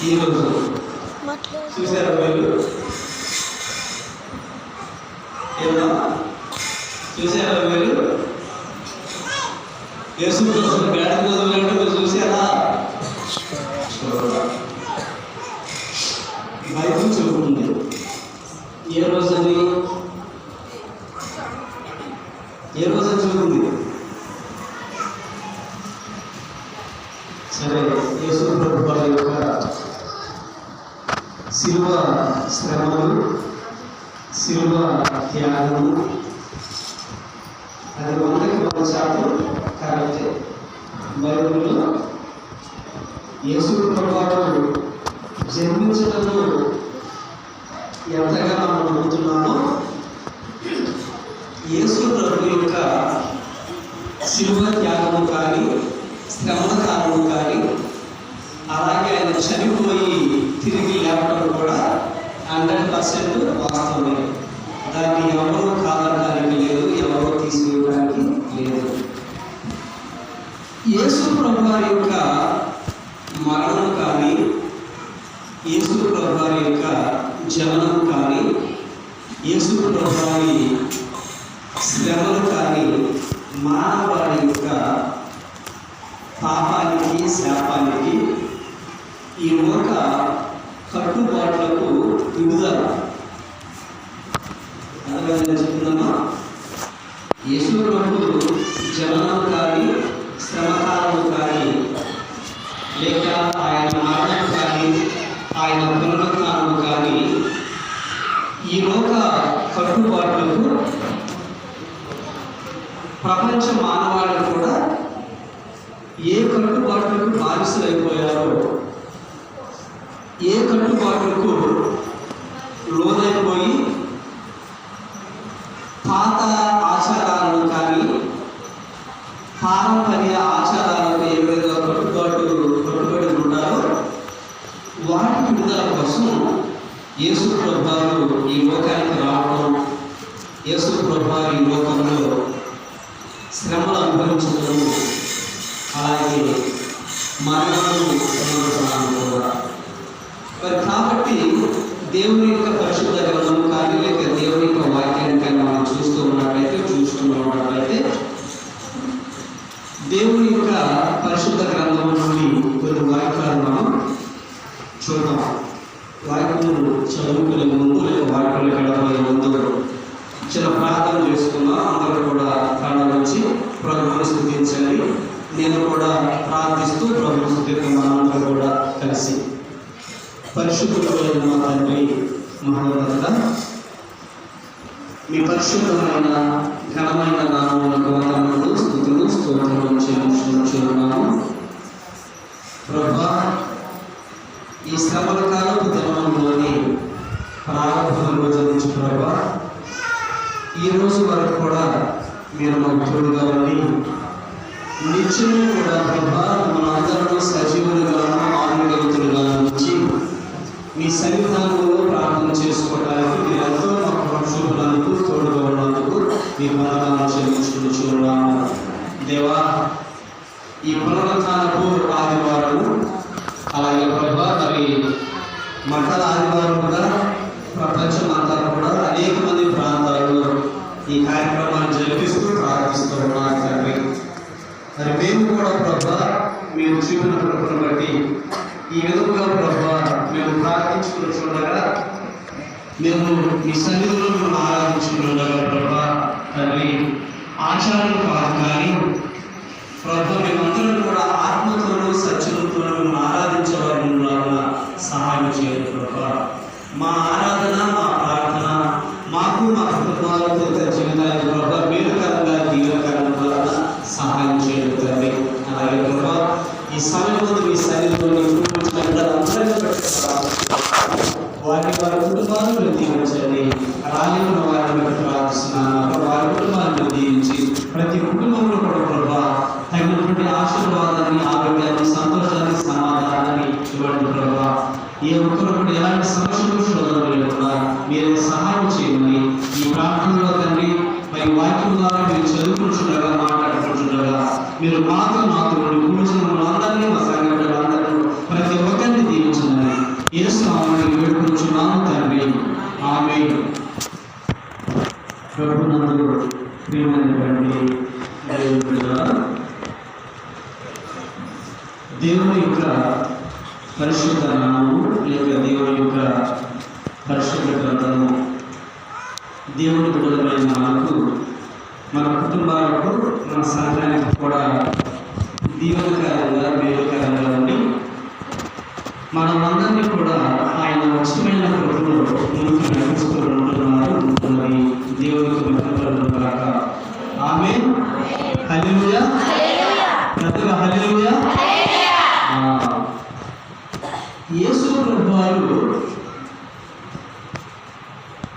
ఈరోజు చూసారా వీళ్ళు? చూసారా వీళ్ళు? యేసు కోసం బేడ వదిలేంటే మీరు చూసారా? బైబిల్ చెబుతుంది. ఏ రోజని చెబుతుంది. సరే, యేసు ప్రభు వారి యొక్క శిలువ శ్రమలు, శిలువ త్యాగము, అది 100% కరెక్టే. బైబిల్లో యేసు ప్రభు వారు జన్మించడంలో ఎంతగా మనం నమ్ముతున్నామో, యేసు ప్రభు యొక్క శిలువ త్యాగము కానీ, శ్రమల కారణము కానీ, అలాగే ఆయన చనిపోయి తిరిగి లేవడం కూడా 100% వాస్తవమే. దాన్ని ఎవరో కాదనడానికి లేదు, ఎవరో తీసివేయడానికి లేదు. యేసు ప్రభు వారి యొక్క మరణం కానీ, యేసు ప్రభు వారి యొక్క జననం కానీ, యేసు ప్రభు వారి శ్రమలు కానీ మానవాడి యొక్క పాపానికి, శాపానికి, ఈ లోక కట్టుబాట్లకు విడుదల. అర్థమైందని చెప్తున్నామా? యేసు ప్రభు జననం కానీ, శ్రమకాలము కానీ, లేక ఆయన మరణం కానీ, ఆయన పునరుత్థానము కానీ, ఈ లోక కట్టుబాట్లకు ప్రపంచ మానవాళి కూడా ఏ కట్టుబాట్లకు బానిసలైపోయారో, ఏ కట్టుబాట్లకు లోనైపోయి పాత ఆచారాలను కానీ, పారంపర్య ఆచారాలకు ఏవైనా కట్టుబడి ఉన్నారో వాటి విడుదల కోసం యేసు ప్రభువారు ఈ లోకానికి రావడం, యేసు ప్రభువారు ఈ లోకంలో శ్రమలు అనుభవించడం, అలాగే మరణము కూడా. మరి కాబట్టి దేవుని యొక్క పరిశుద్ధ గ్రంథము కానీ, లేక దేవుని యొక్క వాక్యాన్ని కానీ మనం చూస్తున్నట్లయితే దేవుని యొక్క పరిశుద్ధ గ్రంథం నుండి కొన్ని వాక్యాలు మనం చూద్దాం. వాక్యము చదువుకునే ముందు, లేక వాక్యాలు గడపే ముందు చిన్న ప్రార్థన చేసుకున్నా. అందరూ కూడా ప్రార్థన వచ్చి ప్రభువుని స్తుతించండి. నేను కూడా ప్రార్థిస్తూ ప్రభువుని స్తుతిద్దాం. మనందరూ కూడా కలిసి. పరిశుద్ధుడైన మా తండ్రి మహోన్నతుడా, మీ పరిశుద్ధమైన ఘనమైన నామములకు వందనములు, స్తుతులు, స్తోత్రములు చెల్లించుచున్నాము. ప్రభువా, ఈ శ్రమల కాలపు దినంలోని ప్రారంభం రోజు నుంచి ప్రభువా, ఈ రోజు వరకు కూడా మీరు మాకు తోడుగా ఉండి నిత్యము కూడా ప్రభువా మనందరూ సజీవులుగాను, ఆరోగ్యవంతులుగాను ఉంచి మీ సన్నిధానంలో ప్రార్థన చేసుకోవడానికి మీరు ఎంతో మాకు పరిశుభ్రులకు తోడుగా ఉన్నందుకు మీ వందనాలు చెల్లించుకుంటున్నాము. దేవా, ఈ పునరుత్థానపు ఆదివారము, అలాగే ప్రభువా మరి మంటల ఆదివారం కూడా ప్రపంచం అంతా కూడా అనేక మంది ప్రాంతాల్లో ఈ కార్యక్రమాన్ని జరిపిస్తూ ప్రార్థిస్తూ ఉన్నారు తండ్రి. మరి మేము కూడా ప్రభువా మీరు చూపిన కృపను బట్టి ఈ విధముగా ప్రభువా మేము ప్రార్థించుకుంటుండగా, మేము మీ సన్నిధిలో మేము ఆరాధించుకుంటుండగా ప్రభువా తండ్రి, ఆచారాలు కాదు కానీ ప్రభువా మేమందరం కూడా ఆత్మతోనూ సత్యంతోనూ మేము ఆరాధించేవారు సహాయం చేయాలి ప్రభువా. మా ఆరాధన, మా ప్రార్థన మాకు, మా కుటుంబాలతో జీవితానికి ప్రభువా మేలుకరంగా, దీవెనకరంగా సహాయం చేయాలి తండ్రి. అలాగే ప్రభువా ఈ సమయంలో మీ సన్నిధిలో వారి కుటుంబాలను దీవించండి. రాజున్న వారిని బట్టి ప్రార్థిస్తున్నాను. వారి కుటుంబాలను దీవించి ప్రతి కుటుంబంలో కూడా ప్రభా తగినటువంటి ఆశీర్వాదాన్ని, ఆరోగ్యాన్ని, సంతోషాన్ని, సమాధానాన్ని ఇవ్వండి ప్రభా. ఏ ఒక్కరు కూడా ఎలాంటి సమస్యలు, శోధనలు లేకుండా మీరే సహాయం చేయండి. ఈ ప్రార్థనలో తండ్రి మరి వాక్యం ద్వారా మీరు చదువుకుంటుండగా, మాట్లాడుకుంటుండగా మీరు మాతో కూర్చున్న అందరినీ, మా సంఘటనలందరూ ప్రతి ఒక్కరిని దీవించండి. యేసు నామమున వేడుకొనుచున్నాము తండ్రి, ఆమేన్. ప్రభునందు ప్రియమైనటువంటి దేవుని బిడ్డలారా, దేవుని యొక్క పరిశుద్ధ నామము లేక దేవుని యొక్క పరిశుద్ధ గ్రంథము దేవుని బిడ్డలమైన మనకు, మన కుటుంబాలకు, మన సంఘానికి కూడా దీవెనకరంగా మేలుకరంగా ఉండి మనమందరినీ కూడా ఆయన ఇష్టమైన కృపలో ముందుకు నడిపిస్తూ ఉంటున్నది దేవునికి మహిమ కాక. ఆమేన్. హల్లెలూయా. ప్రతిగా హల్లెలూయా. యేసు ప్రభువారు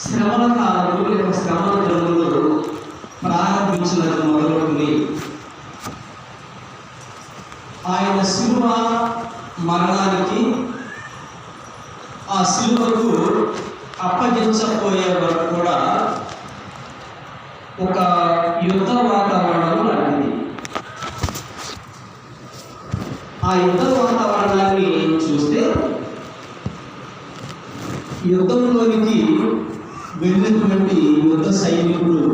శ్రమల కాలంలో లేక శ్రమల దినములు ప్రారంభించినది మొదలుకొని ఆయన శిలువ మరణానికి, ఆ శిలువకు అప్పగించబోయే వరకు కూడా ఒక యుద్ధ వాతావరణం నడిచింది. ఆ యుద్ధ వాతావరణాన్ని చూస్తే యుద్ధంలోనికి వెళ్ళినటువంటి యుద్ధ సైనికుడు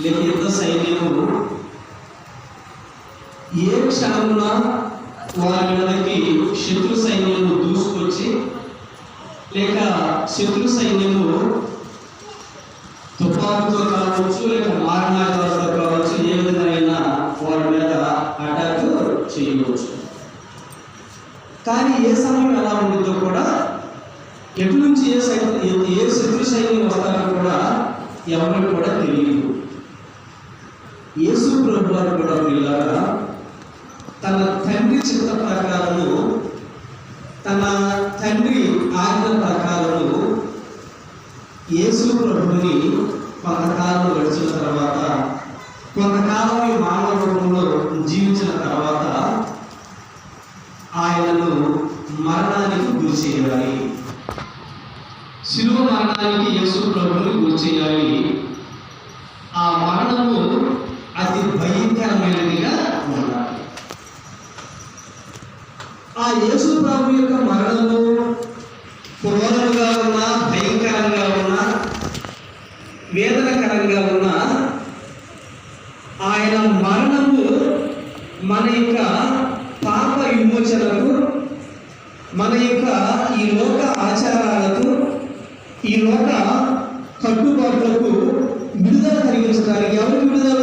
లేక యుద్ధ సైనికుడు ఏ క్షణంలో వారి మీదకి శత్రు సైన్యము దూసుకొచ్చి లేక శత్రు సైన్యము తుపాకుతో కావచ్చు లేక మారణాయుధాలతో కావచ్చు, ఏ విధంగా వారి మీద అటాక్ చేయవచ్చు. కానీ ఏ సమయం ఎలా ఉండిందో కూడా, ఎటు నుంచి ఏ శత్రు సైన్యం వస్తారో కూడా ఎవరికి కూడా తెలియదు. యేసు ప్రభువారు కూడా పిల్లగా తన తండ్రి చిత్త ప్రకారము, తన తండ్రి ఆజ్ఞ ప్రకారము యేసు ప్రభుని కొంతకాలం గడిచిన తర్వాత, కొంతకాలం ఈ మానవ రూపంలో జీవించిన తర్వాత ఆయనను మరణానికి గురి చేయాలి. శిలువ మరణానికి యేసు ప్రభుని గురి చేయాలి. ఆ మరణము అతి భయంకరమైనదిగా ఉండాలి. ఆ యేసు ప్రభు యొక్క మరణము క్రూరంగా ఉన్నా, భయంకరంగా ఉన్నా, వేదనకరంగా ఉన్నా, ఆయన మరణము మన యొక్క పాప విమోచనకు, మన యొక్క ఈ లోక ఆచారాలకు, ఈ లోక కట్టుబాట్లకు విడుదల కలిగించడానికి. ఎవరికి విడుదల?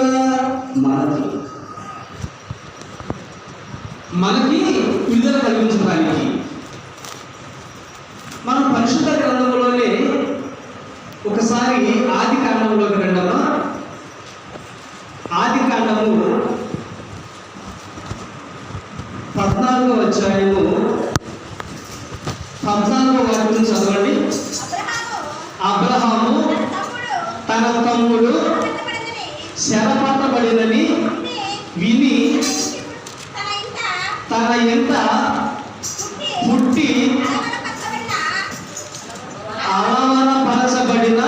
మనకి విడుదల కలిగించడానికి. మనం పరిశుద్ధ గ్రంథంలోనే ఒకసారి ఆది కాండంలోకి రండమా. ఆది కాండము 14వ అధ్యాయము 14వ వాక్యం చదవండి. అబ్రహాము తన తమ్ముడు శరపట్టబడినని విని తన ఎంత పుట్టి అవమానపరచబడిన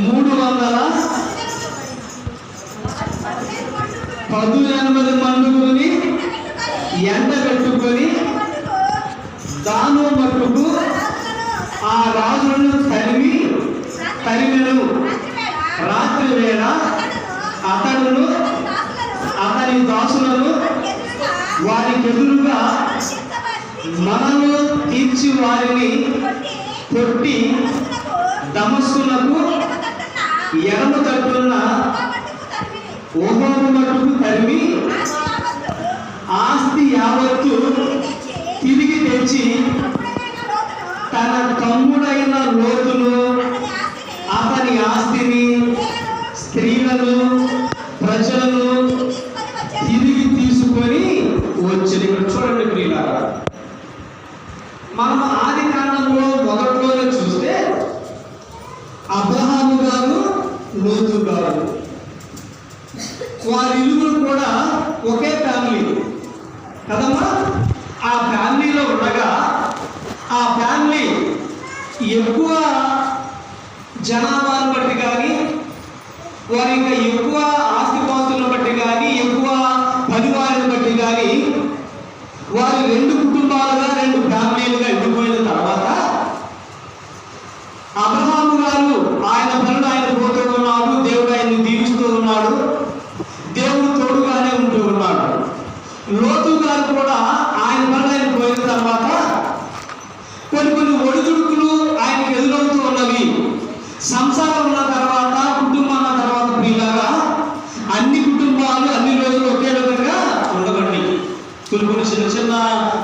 318 మండుగుని ఎండబెట్టుకొని దాను మట్టుకు ఆ రాజులను తరిమెను. రాత్రి వేళ అతడును అతని దాసులను వారికి ఎదురుగా మనము తీర్చి వారిని కొట్టి దమస్కునకు ఎడమ తట్టున్న ఓహోబు మట్టుకు తరిమి ఆస్తి యావత్తు తిరిగి తెచ్చి తన తమ్ముడైన లోతును, అతని ఆస్తిని, స్త్రీలను, ప్రజలను తిరిగి తీసుకొని వచ్చి. ఇక్కడ చూడండి ప్రియులారా, మనం ఆది కాండంలో మొదట్లోనే చూస్తే అబ్రహాము గారు, లోతు గారు, వారిరువురు కూడా ఒకే ఫ్యామిలీ కదమ్మా. ఆ ఫ్యామిలీలో ఉండగా ఆ ఫ్యామిలీ ఎక్కువ జనాభాను బట్టి కానీ, వారి ఇంకా ఎక్కువ ఆస్తిపాస్తులను బట్టి కానీ, ఎక్కువ పరివారాన్ని బట్టి కానీ వారు 2 కుటుంబాలుగా, 2 ఫ్యామిలీలుగా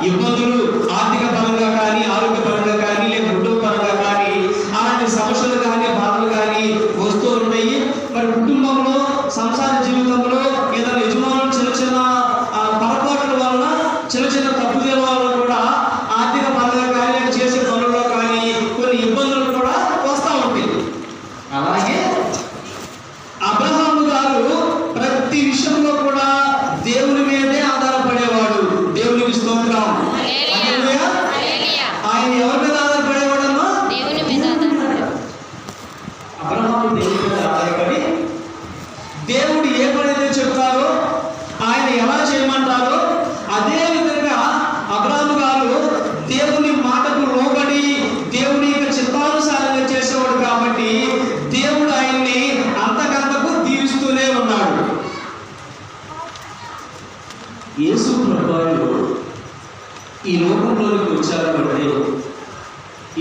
ఇబ్బందులు ఆర్థిక పరంగా కానీ, ఆరోగ్య పరంగా కానీ, లేదా కుటుంబ పరంగా కానీ అలాంటి సమస్యలు కానీ, బాధలు కానీ వస్తూ ఉన్నాయి. మరి కుటుంబంలో, సంసార జీవితంలో ఏదైనా యజమానులు చిన్న చిన్న పొరపాట్ల వలన, చిన్న చిన్న తప్పుదల వలన కూడా ఆర్థిక పరంగా కానీ, చేసే పనుల్లో కానీ కొన్ని ఇబ్బందులు కూడా వస్తూ ఉంటాయి. అలాగే అబ్రహాము గారు ప్రతి విషయంలో కూడా దేవుని మీదే ఆధారపడేవాడు. దేవునికి స్తోత్రం. ఆయన ఎవరి మీద ఆధారపడేవాడమ్మా? అబ్రహాము దేవుని మీద ఆధారపడి దేవుడు ఏ పనైతే చెప్తారో, ఆయన ఎలా చేయమంటారో అదే విధంగా అబ్రహాము గారు దేవుని మాటకు లోబడి దేవుని యొక్క చిత్తానుసారంగా చేసేవాడు. కాబట్టి దేవుడు ఆయన్ని అంతకంతకు దీవిస్తూనే ఉన్నాడు. యేసు ప్రభువు ఈ లోకంలోకి వచ్చారంటే,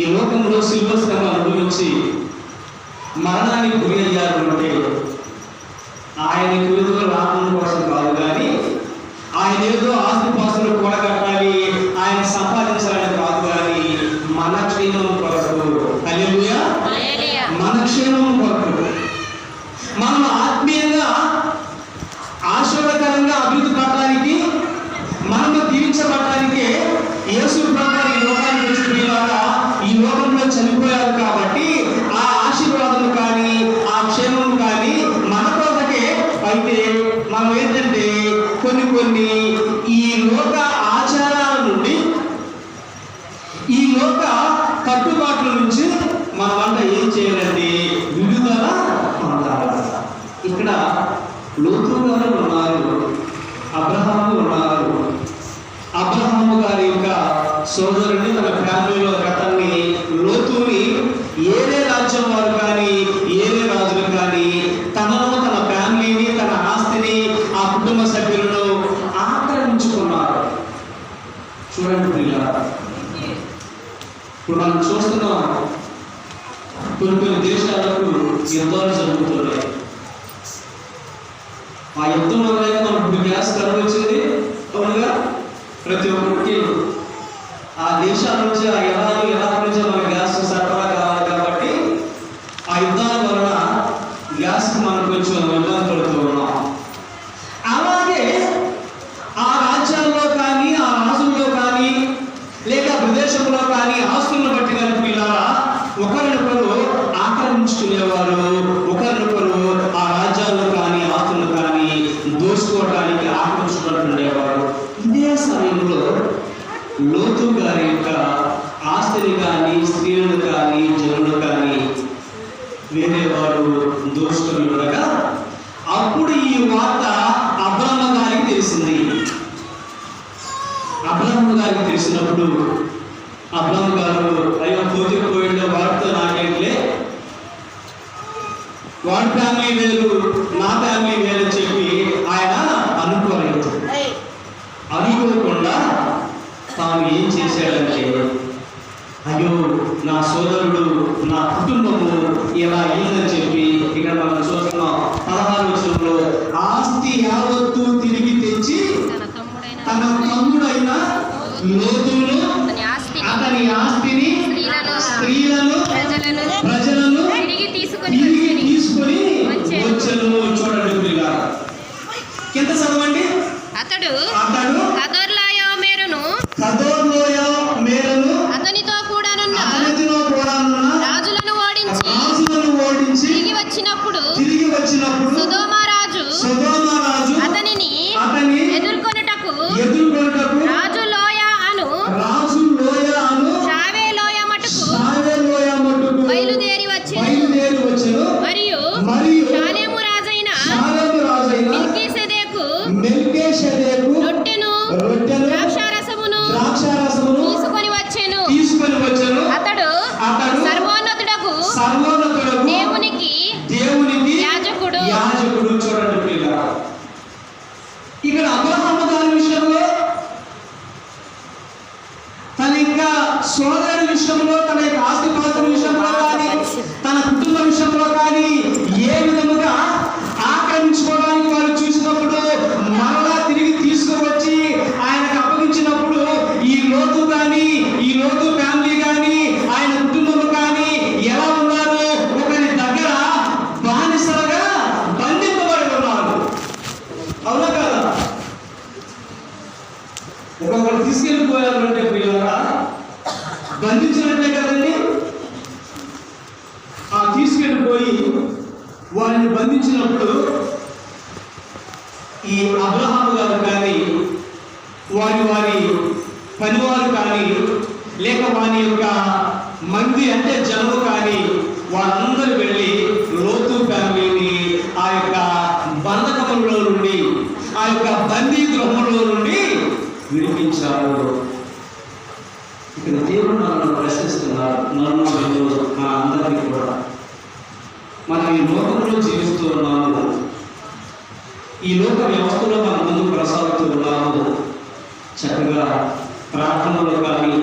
ఈ లోకంలో శిలువ శ్రమ అనుభవించి మరణానికి గురి అయ్యారు అంటే ఆయన ఏదో లాభం కోసం కాదు, కానీ ఆయన ఏదో ఆస్తిపాస్తులు కూడగట్టాలి, ఆయన సంపాదించాలని కాదు, కానీ మన క్షేమం కొరకు, హల్లెలూయా, మన క్షేమం కొరకు, మనం ఆత్మీయంగా ఆశీర్వాదకరంగా అభివృద్ధి పడడానికి, మనము దీవించబడటానికి యేసు ప్రభువు ఈ లోకానికి వచ్చిన ఈ లోకంలో చనిపోయారు. కాబట్టి ఆ ఆశీర్వాదం కానీ, ఆ క్షేమం కానీ మన కోసకే. అయితే మనం ఏంటంటే కొన్ని ఈ లోక ఆచారాల నుండి, ఈ లోక కట్టుబాట్ల నుంచి మనమంట ఏం చేయాలంటే విడుదల పొందాలి. ఇక్కడ లోతు గారు ఉన్నారు, అబ్రహాము ఉన్నారు. అబ్రహాము గారి యొక్క సోదరుని, తన ఫ్యామిలీలో అతన్ని, లోతుని ఏరే రాజ్యం వారు కానీ, ఏరే రాజులు కానీ తనను, తన ఫ్యామిలీని, తన ఆస్తిని, ఆ కుటుంబ సభ్యులను ఆక్రమించుకున్నారు. చూడండి పిల్లలు, ఇప్పుడు మనం చూస్తున్నాం కొన్ని దేశాలకు యుద్ధాలు జరుగుతున్నాయి. ఆ యుద్ధం వల్ల మనకు గ్యాస్ కరువు వచ్చింది. అవునుగా, ప్రతి ఒక్కరికి ఆ దేశాల నుంచి, ఆ ఇరాక్ నుంచి మన గ్యాస్ సరఫరా కావాలి. కాబట్టి ఆ యుద్ధాల వలన గ్యాస్ మనం కొంచెం ఇబ్బంది పడుతూ ఉన్నాం. అలాగే ఆ రాజ్యాల్లో కానీ, ఆ రాజుల్లో కానీ, లేక ప్రదేశంలో కానీ ఆస్తులను బట్టి కానీ పిల్లల ఒకరినొకరు ఆక్రమించుకునేవారు. ఒకరినొకరు ఆ రాజ్యాల్లో కానీ, ఆస్తులను కానీ దోచుకోవడానికి ఆక్రమించుకుంటుండేవారు. ఇదే సమయంలో లోతు గారి యొక్క ఆస్తిని కానీ, స్త్రీలను కానీ, జనులు కానీ వేరే వారు దోచుకొని ఉండగా అప్పుడు ఈ వార్త అబ్రహాము గారికి తెలిసింది. అబ్రహాము గారికి తెలిసినప్పుడు అబ్రహాము గారు అయ్యో పోయిన వారితో నాకేంట్లే, వాడి ఫ్యామిలీ వేరు, నా ఫ్యామిలీ వేరు అని చెప్పి ఆయన అనుకోలేదు. అనుకోకుండా తాను ఏం చేశాడంటే, అయ్యో నా సోదరుడు, నా కుటుంబము ఇలా అయిందని చెప్పి ఇక్కడ మనం చూస్తున్నాం 16వ వచనంలో, ఆస్తి యావత్తు తిరిగి తెచ్చి తన తమ్ముడైన లోతును, అతని ఆస్తిని, స్త్రీలను, ప్రజలను తిరిగి తీసుకొని వచ్చెను. చూడండి పిల్లలు, కింద చదవండి. అతడు కదోర్లోయ మేరను అతనితో కూడానున్న రాజులను ఓడించి తిరిగి వచ్చినప్పుడు సొదొమ రాజు అతనిని ఎదుర్కొనుటకు రాజు లోయ అను షావే లోయ మటుకు బయలుదేరి వచ్చెను. మరియు షాలేము రాజైన మెల్కీసెదెకు రొట్టెను ద్రాక్షారసమును తీసుకొని వచ్చెను. అతడు సర్వోన్నతుడకు దేవునికి యాజకుడు. చూడండి పిల్లలు, ఇక్కడ అబ్రహాము గారి విషయంలో, తన ఇంకా సోదరుల విషయంలో, తన యొక్క ఆస్తిపాస్తుల విషయంలో కానీ, తన కుటుంబ విషయంలో కానీ ఏ విధముగా ఆక్రమించుకోవడానికి వారు చూసినప్పుడు, మరలా తిరిగి తీసుకువచ్చి ఆయనకు అప్పగించినప్పుడు పనివారు కానీ లేక వాని యొక్క మంది అంటే జనము కానీ వారందరూ వెళ్ళి లోతు ఫ్యామిలీని ఆ యొక్క బంధకములో నుండి ఆ యొక్క బందీ గృహంలో నుండి విడిపించారు. ఇక్కడ దేవుడు నన్ను ప్రశ్నిస్తున్నారు, నన్ను మన అందరినీ కూడా. మనం ఈ లోకంలో జీవిస్తూ ఉన్నాము, ఈ లోక వ్యవస్థలో మన ముందు కొనసాగుతూ ఉన్నాము. చక్కగా ప్రార్థనలో కానీ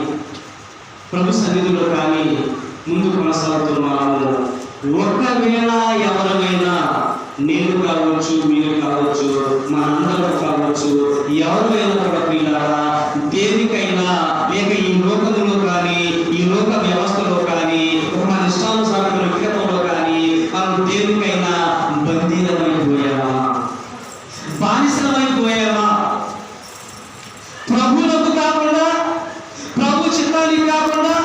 ప్రభు సన్నిధిలో కానీ ముందు కొనసాగుతున్నాము. ఒకవేళ ఎవరైనా, నేను కావచ్చు, మీరు కావచ్చు, మనందరూ కావచ్చు, ఎవరైనా కూడా పిల్లరా దేనికైనా లేక ఈ లోకంలో కానీ ఈ లోక వ్యవస్థలో కానీ మన ఇష్టానుసారమైన వ్యక్తిత్వంలో కానీ మనం దేనికైనా బందీలమైపోయామా, బానిసలమైపోయామా? ప్రభువులకు కాకుండా, ప్రభు చిత్తానికి కాకుండా,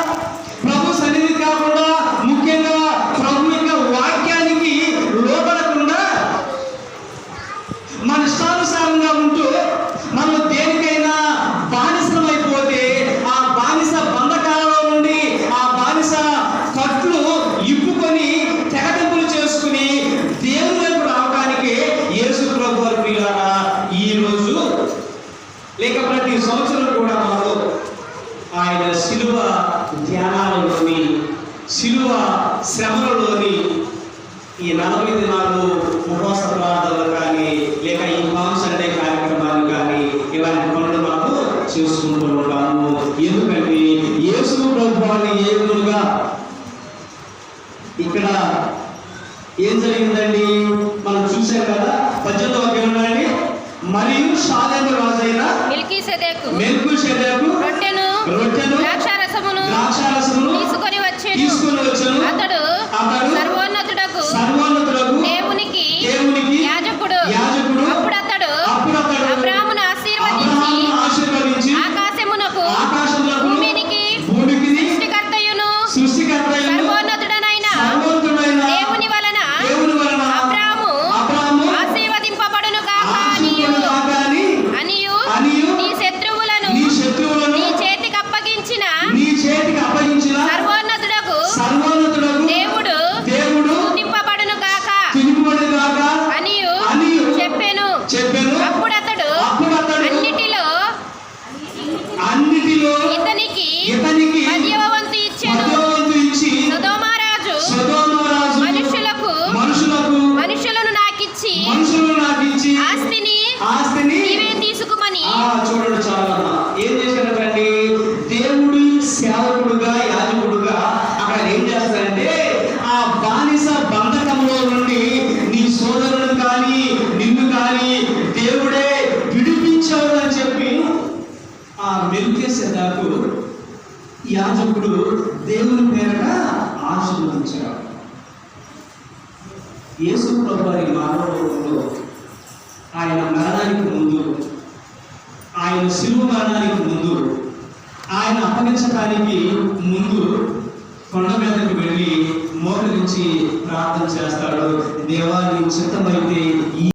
ప్రభు సన్నిధికి కాకుండా, ముఖ్యంగా ప్రభు యొక్క వాక్యానికి లోబడకుండా మన ఇష్టానుసారంగా ఉంటూ మనం దేనికైనా బానిసమైపోతే ఆ బానిస బంధకాలలో నుండి ఆ బానిస కట్లు ఇప్పుకొని తెగటింపులు చేసుకుని దేవుని వైపు రావడానికి యేసు ప్రభు వారి ప్రియులారా ఈరోజు లేక ప్రతి సంవత్సరం కూడా మనము ఆయన శిలువ ధ్యానాలలోని, శిలువ శ్రమలలోని ఈ 40 దినాలు ఉపవాస ప్రార్థనలు కానీ లేక ఈ పామ్ సండే కార్యక్రమాలు కానీ ఇలాంటి పనులు మనము చేసుకుంటూ ఉంటాము. ఎందుకంటే యేసు ప్రభువాన్ని ఏ విధంగా ఇక్కడ ఏం జరిగిందండి మనం చూసాం కదా. 18వ వాక్యం ఉండండి. మరియు షాలేము రాజైన మెల్కీసెదెకు రొట్టెను ద్రాక్షారసమును తీసుకొని వచ్చెను. అతడు సర్వోన్నతుడకు దేవునికి యాజకుడు. అప్పుడు అతడు అబ్రాహామును ఆశీర్వదించి ఆకాశమునకు భూమికి సృష్టికర్తయును సర్వోన్నతుడనైన దేవుని వలన అబ్రాహాము ఆశీర్వదింపబడును గాక అనియు నీ శత్రువులను నీ చేతికి అప్పగించిన సర్వోన్నతుడకు దేవుడు స్తుతింపబడును గాక అనియు చెప్పెను. అప్పుడు అతడు అన్నిటిలో ఇతనికి 10వ వంతు ఇచ్చెను. సొదొమ రాజు మనుషులను నాకిచ్చి ఆస్తిని నీవే తీసుకుమని. చూడండి, చాలా ఏం చేశారంటే దేవుడి సేవకుడుగా, యాజకుడుగా అక్కడ ఏం చేస్తారంటే ఆ బానిస బంధకంలో నుండి నీ సోదరుడు కానీ నిన్ను కానీ దేవుడే విడిపించాడు అని చెప్పి ఆ మెల్కీసెదెకు యాజకుడు దేవుని పేరట ఆశీర్వదించాడు. యేసు ప్రభు వారి మానవ రూపంలో ఆయన మరణానికి ముందు, ఆయన శిలువ మరణానికి ముందు, ఆయన అప్పగించడానికి ముందు కొండ మీదకి వెళ్ళి మోకరించి ప్రార్థన చేస్తాడు. దేవా నీ చిత్తమైతే